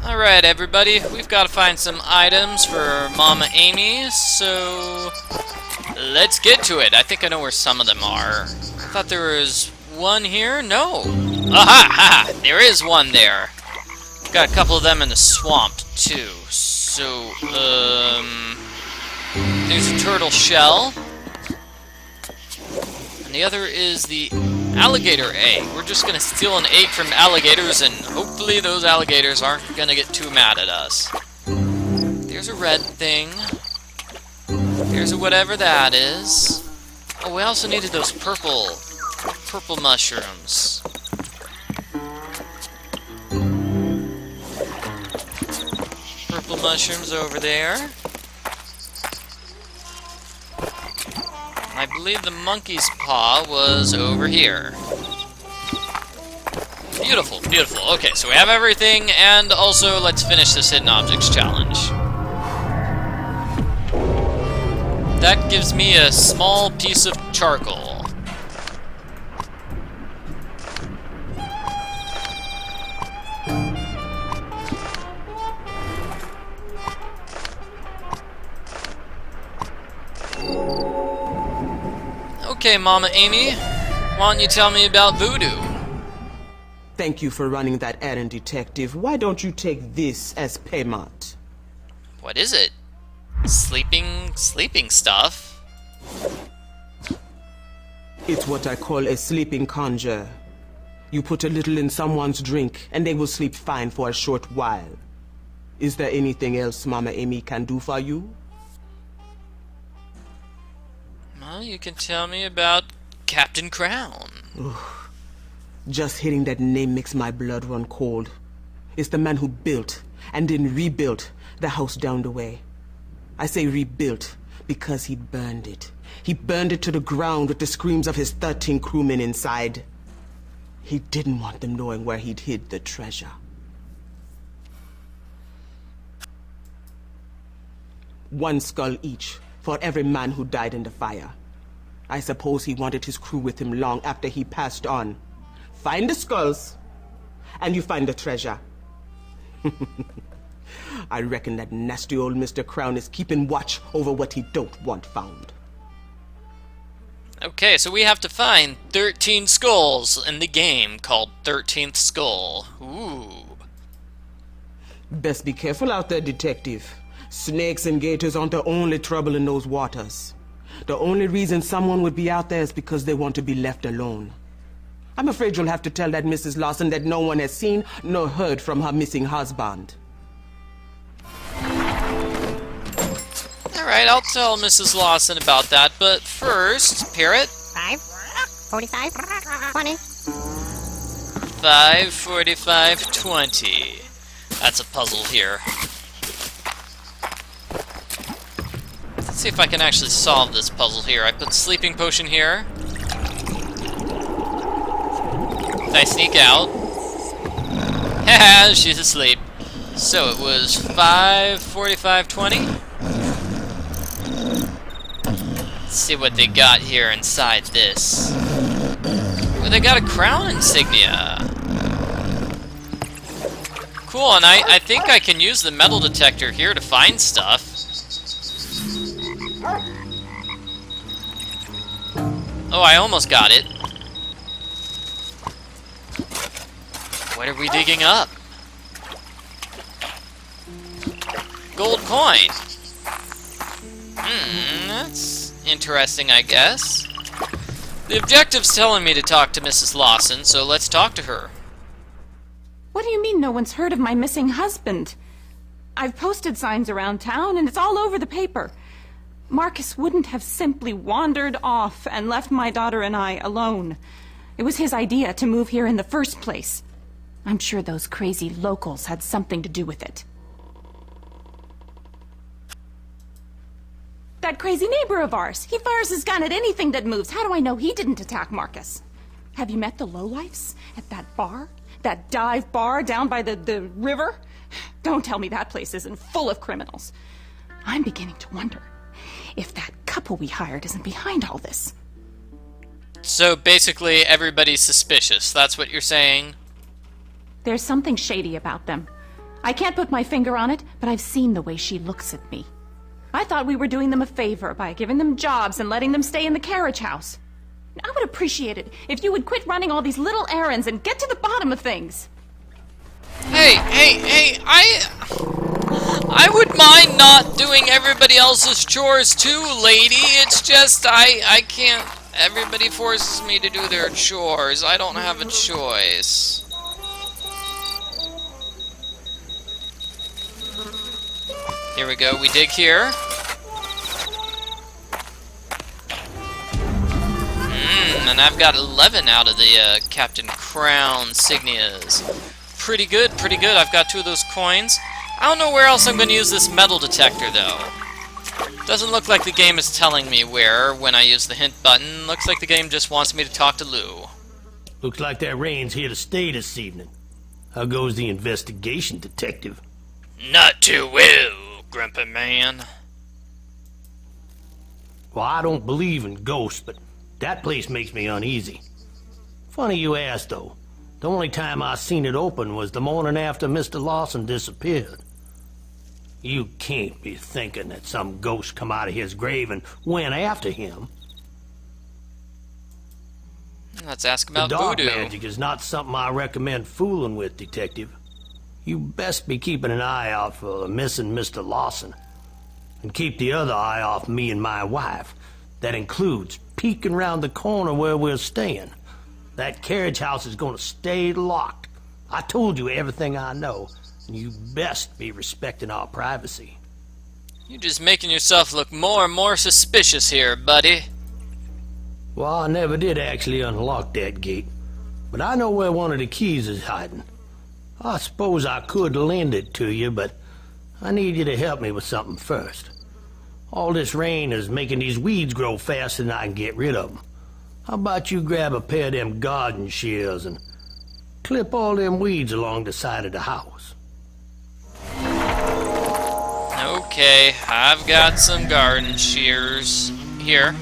Alright, everybody, we've got to find some items for Momma Aimee, so let's get to it. I think I know where some of them are. I thought there was one here? No. Aha! Ha! There is one there. Got a couple of them in the swamp, too. So, there's a turtle shell. And the other is the alligator egg. We're just gonna steal an egg from alligators, and hopefully those alligators aren't gonna get too mad at us. There's a red thing. There's a whatever that is. Oh, we also needed those purple mushrooms. Purple mushrooms over there. I believe the monkey's paw was over here. Beautiful, beautiful. Okay, so we have everything, and also let's finish this hidden objects challenge. That gives me a small piece of charcoal. Okay, Momma Aimee, why don't you tell me about voodoo? Thank you for running that errand, detective. Why don't you take this as payment? What is it? Sleeping stuff? It's what I call a sleeping conjure. You put a little in someone's drink, and they will sleep fine for a short while. Is there anything else Momma Aimee can do for you? Well, you can tell me about Captain Crown. Just hearing that name makes my blood run cold. It's the man who built and then rebuilt the house down the way. I say rebuilt because he burned it. He burned it to the ground with the screams of his 13 crewmen inside. He didn't want them knowing where he'd hid the treasure. One skull each for every man who died in the fire. I suppose he wanted his crew with him long after he passed on. Find the skulls, and you find the treasure. I reckon that nasty old Mr. Crown is keeping watch over what he don't want found. Okay, so we have to find 13 skulls in the game called 13th Skull. Ooh. Best be careful out there, detective. Snakes and gators aren't the only trouble in those waters. The only reason someone would be out there is because they want to be left alone. I'm afraid you'll have to tell that Mrs. Lawson that no one has seen nor heard from her missing husband. Alright, I'll tell Mrs. Lawson about that, but first, Parrot. 5, 45, 20. 5, 45, 20. That's a puzzle here. Let's see if I can actually solve this puzzle here. I put sleeping potion here. If I sneak out. Haha, she's asleep. So it was 5, 45, 20. Let's see what they got here inside this. Well, they got a crown insignia. Cool, and I think I can use the metal detector here to find stuff. Oh, I almost got it. What are we digging up? Gold coin. That's interesting, I guess. The objective's telling me to talk to Mrs. Lawson, so let's talk to her. What do you mean no one's heard of my missing husband? I've posted signs around town, and it's all over the paper. Marcus wouldn't have simply wandered off and left my daughter and I alone. It was his idea to move here in the first place. I'm sure those crazy locals had something to do with it. That crazy neighbor of ours, he fires his gun at anything that moves. How do I know he didn't attack Marcus? Have you met the lowlifes at that bar? That dive bar down by the river? Don't tell me that place isn't full of criminals. I'm beginning to wonder if that couple we hired isn't behind all this. So basically everybody's suspicious, that's what you're saying? There's something shady about them. I can't put my finger on it, but I've seen the way she looks at me. I thought we were doing them a favor by giving them jobs and letting them stay in the carriage house. I would appreciate it if you would quit running all these little errands and get to the bottom of things. Hey, I would mind not doing everybody else's chores too, lady. It's just I can't. Everybody forces me to do their chores. I don't have a choice. Here we go. We dig here. And I've got 11 out of the Captain Crown insignias. Pretty good, pretty good. I've got 2 of those coins. I don't know where else I'm going to use this metal detector, though. Doesn't look like the game is telling me where when I use the hint button. Looks like the game just wants me to talk to Lou. Looks like that rain's here to stay this evening. How goes the investigation, detective? Not too well, grumpy man. Well, I don't believe in ghosts, but that place makes me uneasy. Funny you ask, though. The only time I seen it open was the morning after Mr. Lawson disappeared. You can't be thinking that some ghost come out of his grave and went after him. Let's ask The about dark voodoo. magic is not something I recommend fooling with, detective. You best be keeping an eye out for the missing Mr. Lawson. And keep the other eye off me and my wife. That includes peeking round the corner where we're staying. That carriage house is going to stay locked. I told you everything I know, and you best be respecting our privacy. You're just making yourself look more and more suspicious here, buddy. Well, I never did actually unlock that gate, but I know where one of the keys is hiding. I suppose I could lend it to you, but I need you to help me with something first. All this rain is making these weeds grow faster than I can get rid of them. How about you grab a pair of them garden shears and clip all them weeds along the side of the house? Okay, I've got some garden shears here.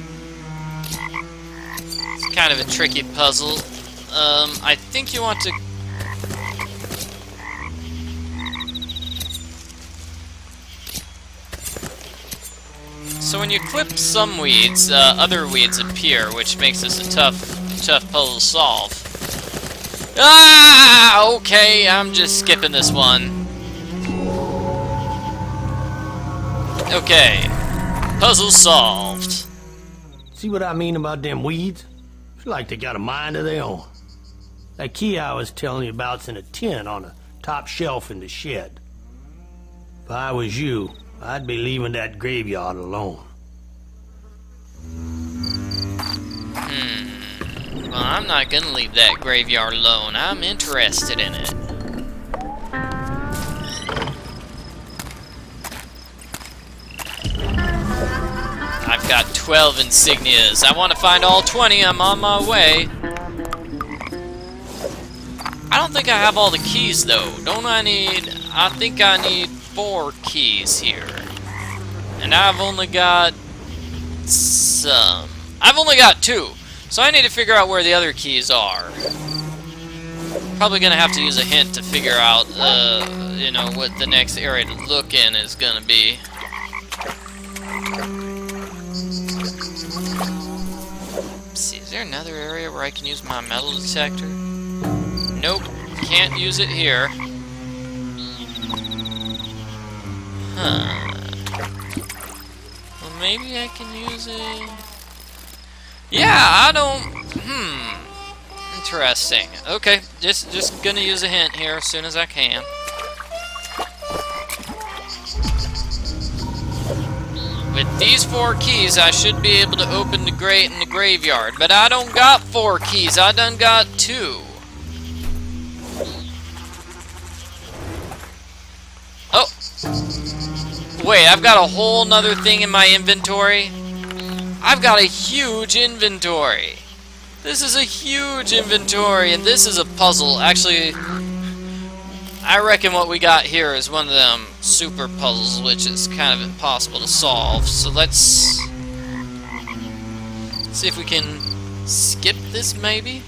It's kind of a tricky puzzle. I think you want to... So when you clip some weeds, other weeds appear, which makes this a tough puzzle to solve. Ah! Okay, I'm just skipping this one. Okay, puzzle solved. See what I mean about them weeds? It's like they got a mind of their own. That key I was telling you about's in a tin on the top shelf in the shed. If I was you, I'd be leaving that graveyard alone. Well, I'm not gonna leave that graveyard alone. I'm interested in it. I've got 12 insignias. I want to find all 20. I'm on my way. I don't think I have all the keys, though. I think I need 4 keys here. And I've only got some. I've only got 2. So I need to figure out where the other keys are. Probably gonna have to use a hint to figure out, you know, what the next area to look in is gonna be. Let's see, is there another area where I can use my metal detector? Nope, can't use it here. Huh. Well, maybe I can use it... Yeah, I don't... Interesting. Okay, just gonna use a hint here as soon as I can. With these 4 keys, I should be able to open the grate in the graveyard. But I don't got 4 keys, I done got 2. Oh! Wait, I've got a whole nother thing in my inventory? I've got a huge inventory. This is a huge inventory, and this is a puzzle. Actually, I reckon what we got here is one of them super puzzles, which is kind of impossible to solve. So let's see if we can skip this, maybe?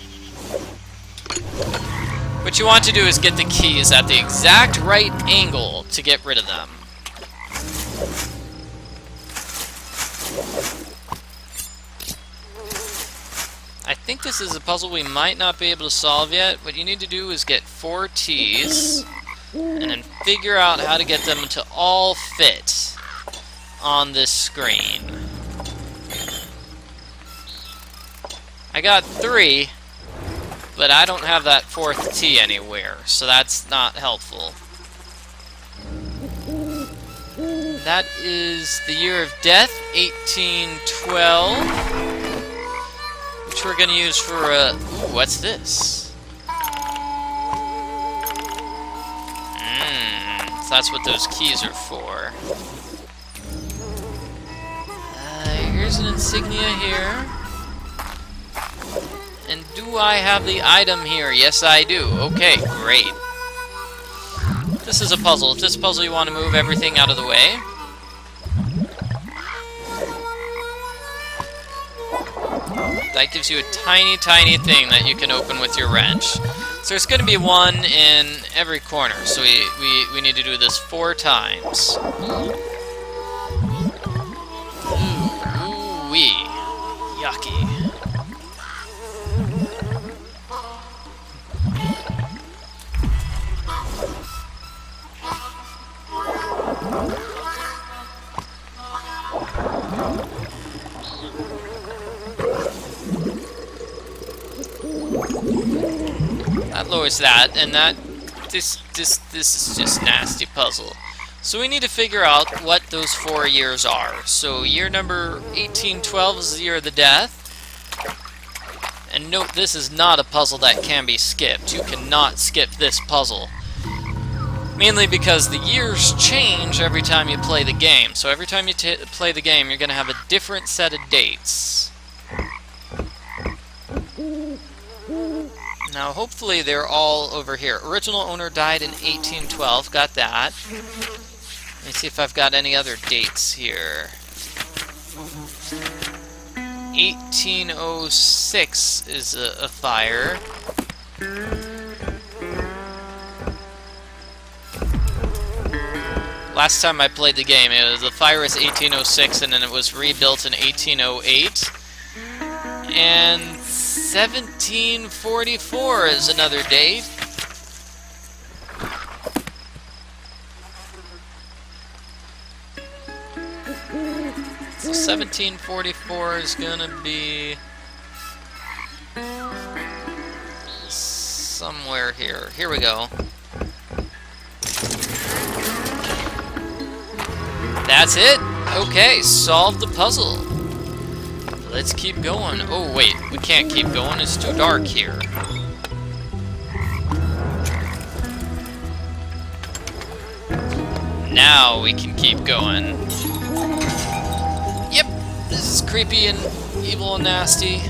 What you want to do is get the keys at the exact right angle to get rid of them. I think this is a puzzle we might not be able to solve yet. What you need to do is get 4 T's and then figure out how to get them to all fit on this screen. I got 3, but I don't have that 4th T anywhere, so that's not helpful. That is the year of death, 1812, which we're going to use for ooh, what's this? So that's what those keys are for. Here's an insignia here. And do I have the item here? Yes, I do. Okay, great. This is a puzzle. If this is a puzzle, you want to move everything out of the way. That gives you a tiny, tiny thing that you can open with your wrench. So there's going to be one in every corner. So we need to do this 4 times. Ooh-wee. Yucky. That lowers that, and this is just nasty puzzle. So we need to figure out what those 4 years are. So year number 1812 is the year of the death. And note, this is not a puzzle that can be skipped. You cannot skip this puzzle. Mainly because the years change every time you play the game. So every time you play the game, you're going to have a different set of dates. Now, hopefully they're all over here. Original owner died in 1812. Got that. Let me see if I've got any other dates here. 1806 is a fire. Last time I played the game, the fire was 1806, and then it was rebuilt in 1808. And 1744 is another date. So 1744 is gonna be somewhere here. Here we go. That's it? Okay, solved the puzzle. Let's keep going. Oh wait, we can't keep going, it's too dark here. Now we can keep going. Yep, this is creepy and evil and nasty.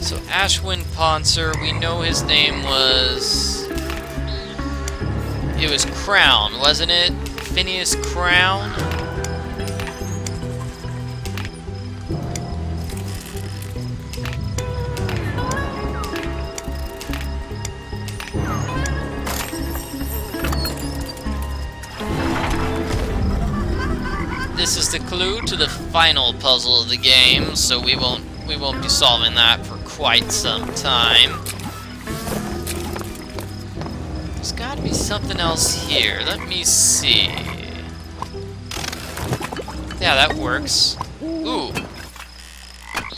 So Ashwin Ponser, we know his name was... It was Crown, wasn't it? Phineas Crown? This is the clue to the final puzzle of the game, so we won't be solving that for quite some time. There's got to be something else here. Let me see. Yeah, that works. Ooh.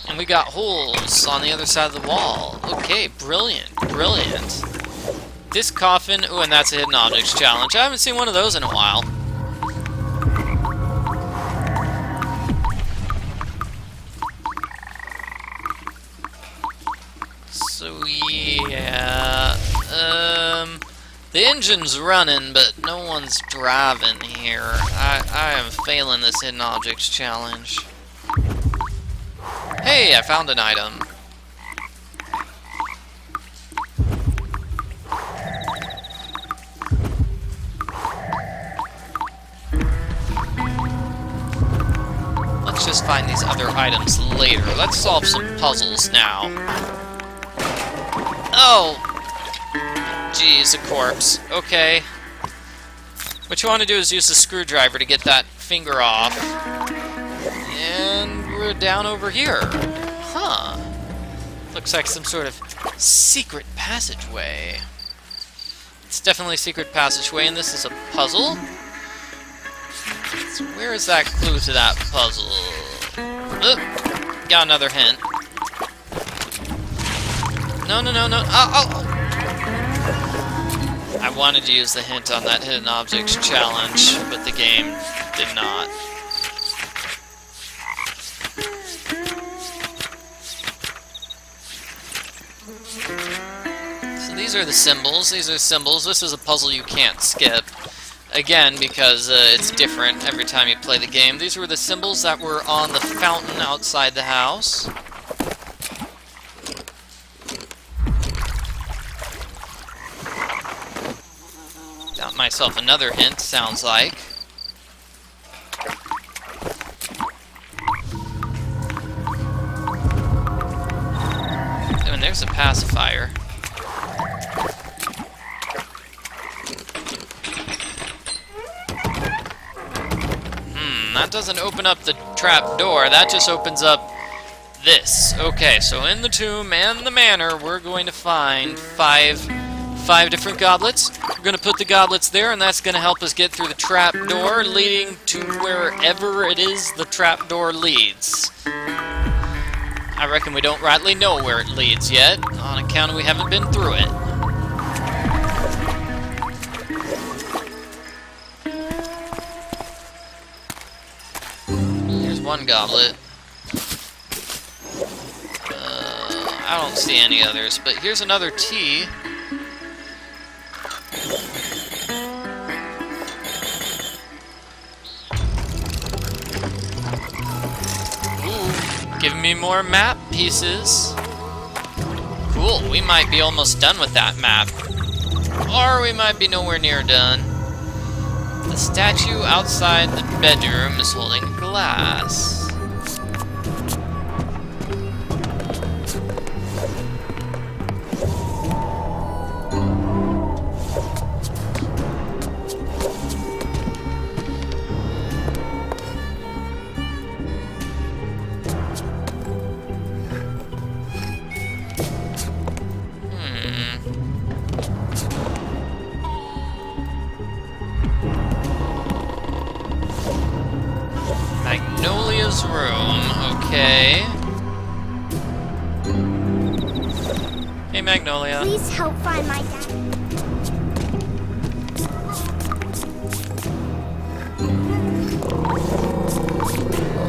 And we got holes on the other side of the wall. Okay, brilliant, brilliant. This coffin, ooh, and that's a hidden objects challenge. I haven't seen one of those in a while. So yeah, the engine's running, but no one's driving here. I am failing this hidden objects challenge. Hey, I found an item. Let's just find these other items later. Let's solve some puzzles now. Oh! Jeez, a corpse. Okay. What you want to do is use the screwdriver to get that finger off. And we're down over here. Huh. Looks like some sort of secret passageway. It's definitely a secret passageway, and this is a puzzle. So where is that clue to that puzzle? Got another hint. No, no, no, no. Oh! I wanted to use the hint on that hidden objects challenge, but the game did not. So these are the symbols. These are symbols. This is a puzzle you can't skip. Again, because it's different every time you play the game. These were the symbols that were on the fountain outside the house. Got myself another hint, sounds like. Oh, and there's a pacifier. That doesn't open up the trap door, that just opens up this. Okay, so in the tomb and the manor, we're going to find five different goblets. We're going to put the goblets there, and that's going to help us get through the trap door, leading to wherever it is the trap door leads. I reckon we don't rightly know where it leads yet, on account of we haven't been through it. One goblet. I don't see any others, but here's another tea. Ooh, giving me more map pieces. Cool, we might be almost done with that map. Or we might be nowhere near done. The statue outside the bedroom is holding a glass. Magnolia's room, okay. Hey, Magnolia. Please help find my dad.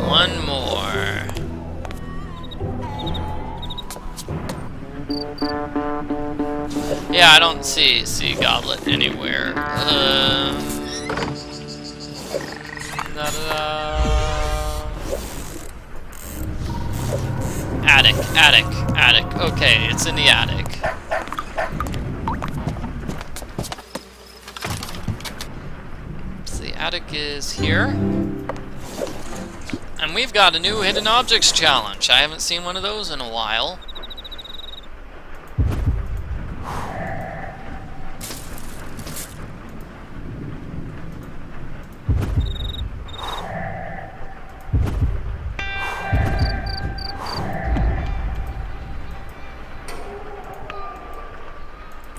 One more. Yeah, I don't see goblet anywhere. Attic. Okay, it's in the attic. So the attic is here. And we've got a new hidden objects challenge. I haven't seen one of those in a while.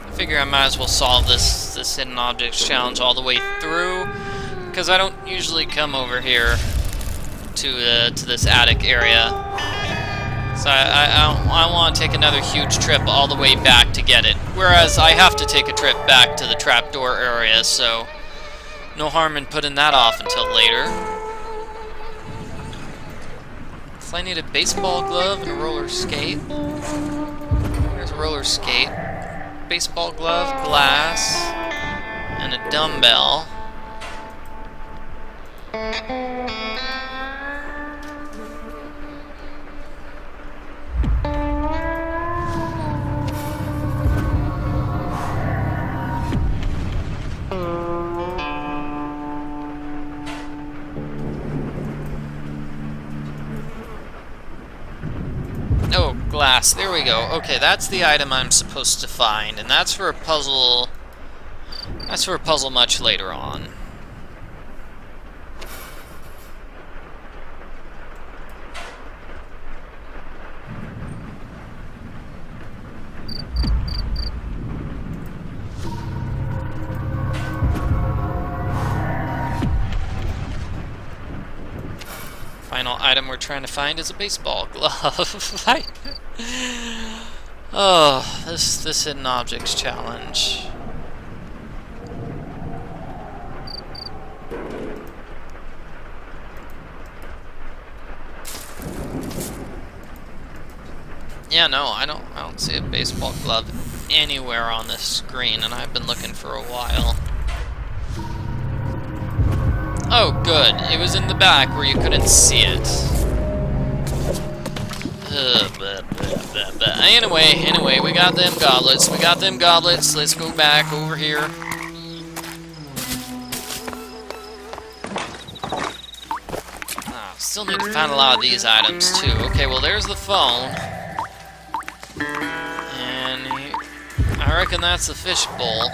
I figure I might as well solve this hidden objects challenge all the way through, because I don't usually come over here to this attic area. So I want to take another huge trip all the way back to get it. Whereas I have to take a trip back to the trapdoor area, so no harm in putting that off until later. So I need a baseball glove and a roller skate. There's a roller skate. Baseball glove, glass, and a dumbbell. glass. There we go. Okay, that's the item I'm supposed to find, and that's for a puzzle. That's for a puzzle much later on. Final item we're trying to find is a baseball glove. Oh, this hidden objects challenge. Yeah, no, I don't see a baseball glove anywhere on this screen, and I've been looking for a while. Oh, good. It was in the back where you couldn't see it. Anyway, we got them goblets. Let's go back over here. Still need to find a lot of these items, too. Okay, well, there's the phone. And I reckon that's the fishbowl.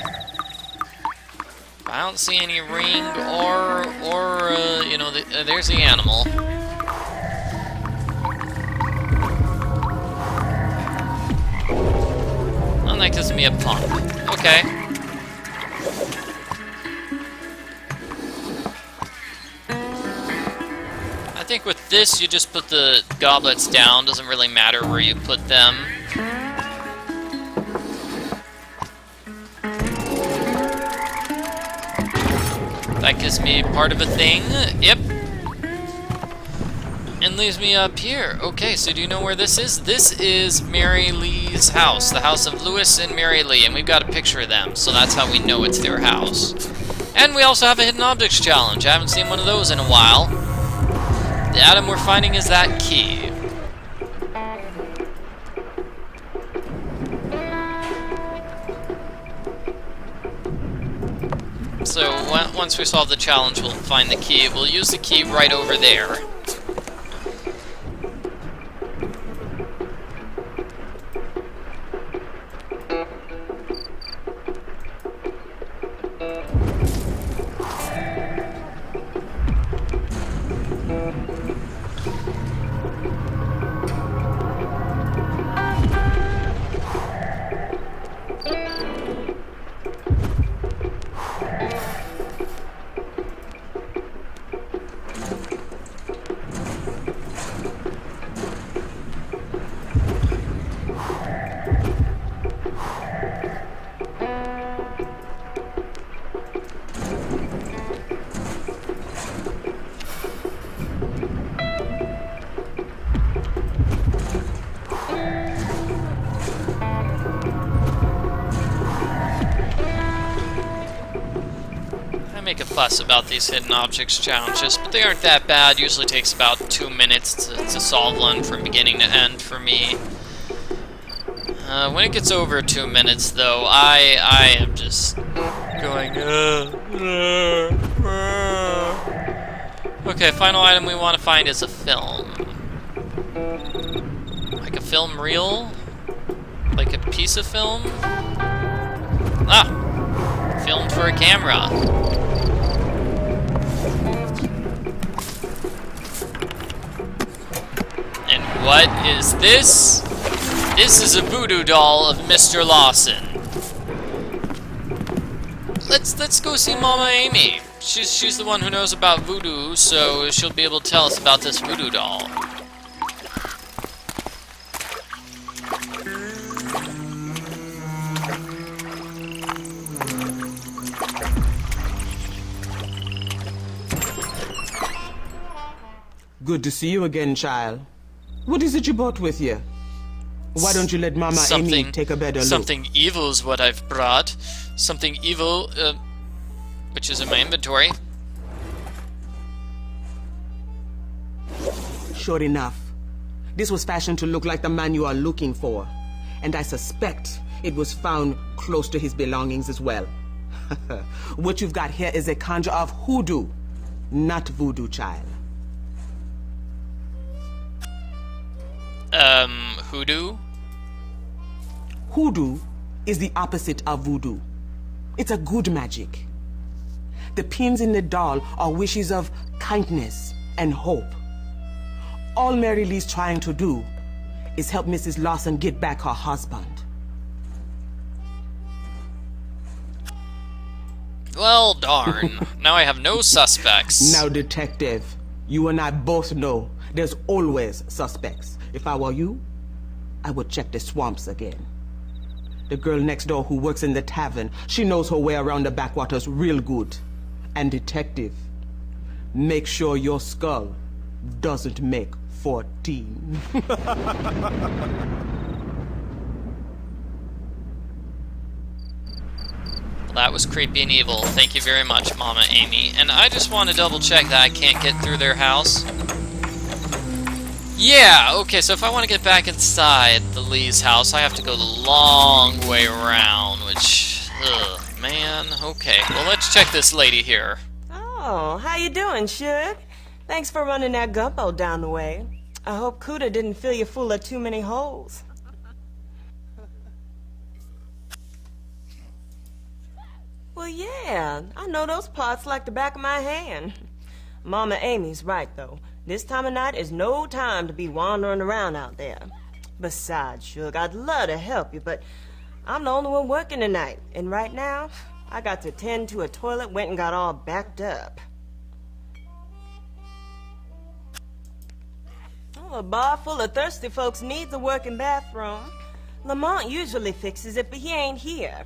I don't see any ring or you know, there's the animal. Oh, that gives me a pump. Okay. I think with this, you just put the goblets down. Doesn't really matter where you put them. That gives me part of a thing. Yep. And leaves me up here. Okay, so do you know where this is? This is Mary Lee's house. The house of Lewis and Mary Lee. And we've got a picture of them. So that's how we know it's their house. And we also have a hidden objects challenge. I haven't seen one of those in a while. The item we're finding is that key. So once we solve the challenge, we'll find the key. We'll use the key right over there. Make a fuss about these hidden objects challenges, but they aren't that bad. Usually takes about 2 minutes to solve one from beginning to end for me. When it gets over 2 minutes, though, I am just going. Okay, final item we want to find is a film. Like a film reel? Like a piece of film? Ah! Filmed for a camera. And what is this? This is a voodoo doll of Mr. Lawson. Let's go see Momma Aimee. She's the one who knows about voodoo, so she'll be able to tell us about this voodoo doll. Good to see you again, child. What is it you brought with you? Why don't you let Momma Aimee take a better look? Something evil is what I've brought. Something evil, which is in my inventory. Sure enough. This was fashioned to look like the man you are looking for. And I suspect it was found close to his belongings as well. What you've got here is a conjure of hoodoo, not voodoo, child. hoodoo? Hoodoo is the opposite of voodoo. It's a good magic. The pins in the doll are wishes of kindness and hope. All Mary Lee's trying to do is help Mrs. Lawson get back her husband. Well, darn. Now I have no suspects. Now, detective, you and I both know there's always suspects. If I were you, I would check the swamps again. The girl next door who works in the tavern, she knows her way around the backwaters real good. And detective, make sure your skull doesn't make 14. That was creepy and evil. Thank you very much, Momma Aimee. And I just want to double check that I can't get through their house. Yeah, okay, so if I want to get back inside the Lee's house, I have to go the long way around, which, ugh, man, okay. Well, let's check this lady here. Oh, how you doing, Suge? Thanks for running that gumbo down the way. I hope Cuda didn't fill you full of too many holes. Well, yeah, I know those parts like the back of my hand. Momma Aimee's right, though. This time of night is no time to be wandering around out there. Besides, Suge, I'd love to help you, but I'm the only one working tonight. And right now, I got to tend to a toilet went and got all backed up. Well, a bar full of thirsty folks needs a working bathroom. Lamont usually fixes it, but he ain't here.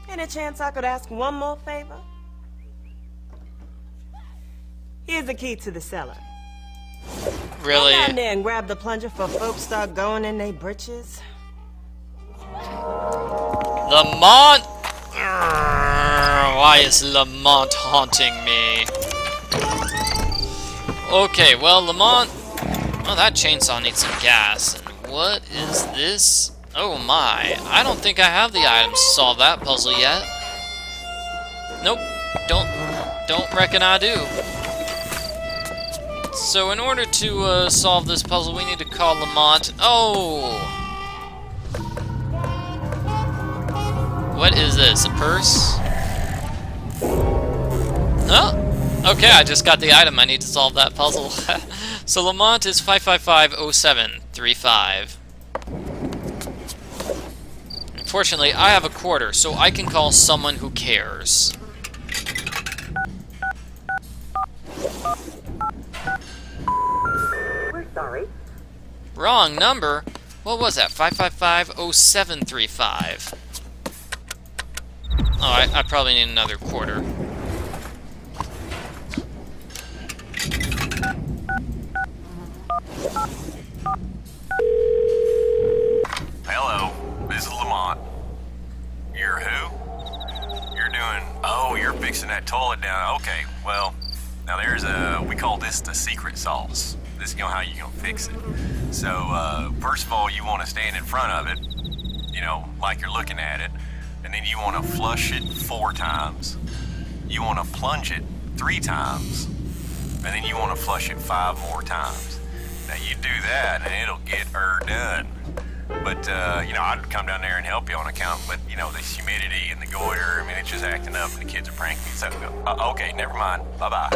Any chance I could ask one more favor? Here's the key to the cellar. Really? Go down there and grab the plunger for folks start going in their britches. Lamont! Why is Lamont haunting me? Okay, well, Lamont... Oh, that chainsaw needs some gas. And what is this? Oh my, I don't think I have the items to solve that puzzle yet. Nope, don't reckon I do. So in order to solve this puzzle, we need to call Lamont. Oh! What is this, a purse? Oh! Okay, I just got the item. I need to solve that puzzle. So Lamont is 5550735. Unfortunately, I have a quarter, so I can call someone who cares. We're sorry. Wrong number? What was that? 5550735. Oh, I probably need another quarter. Hello, this is Lamont. You're who? You're doing... Oh, you're fixing that toilet down. Okay, well, now there's we call this the secret sauce. This is how you're gonna fix it. So, first of all, you want to stand in front of it, you know, like you're looking at it, and then you want to flush it 4 times. You want to plunge it 3 times, and then you want to flush it 5 more times. Now, you do that, and it'll get her done. But, you know, I'd come down there and help you on account, but, you know, the humidity and the goiter, I mean, it's just acting up, and the kids are pranking me, so, okay, never mind, bye-bye.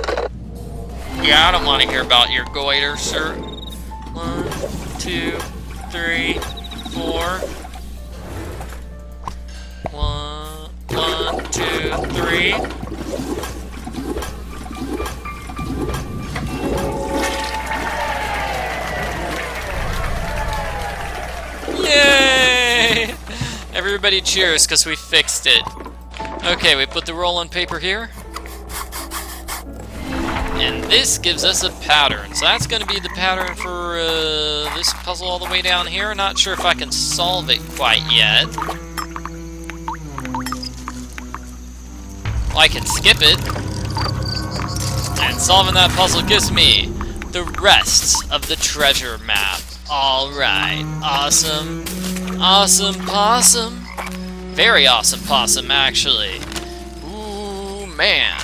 Yeah, I don't want to hear about your goiter, sir. 1, 2, 3, 4. 1, 2, 3. Yay! Everybody cheers because we fixed it. Okay, we put the roll on paper here. And this gives us a pattern. So that's going to be the pattern for this puzzle all the way down here. Not sure if I can solve it quite yet. Well, I can skip it. And solving that puzzle gives me the rest of the treasure map. Alright, awesome. Awesome possum. Very awesome possum, actually. Ooh, man.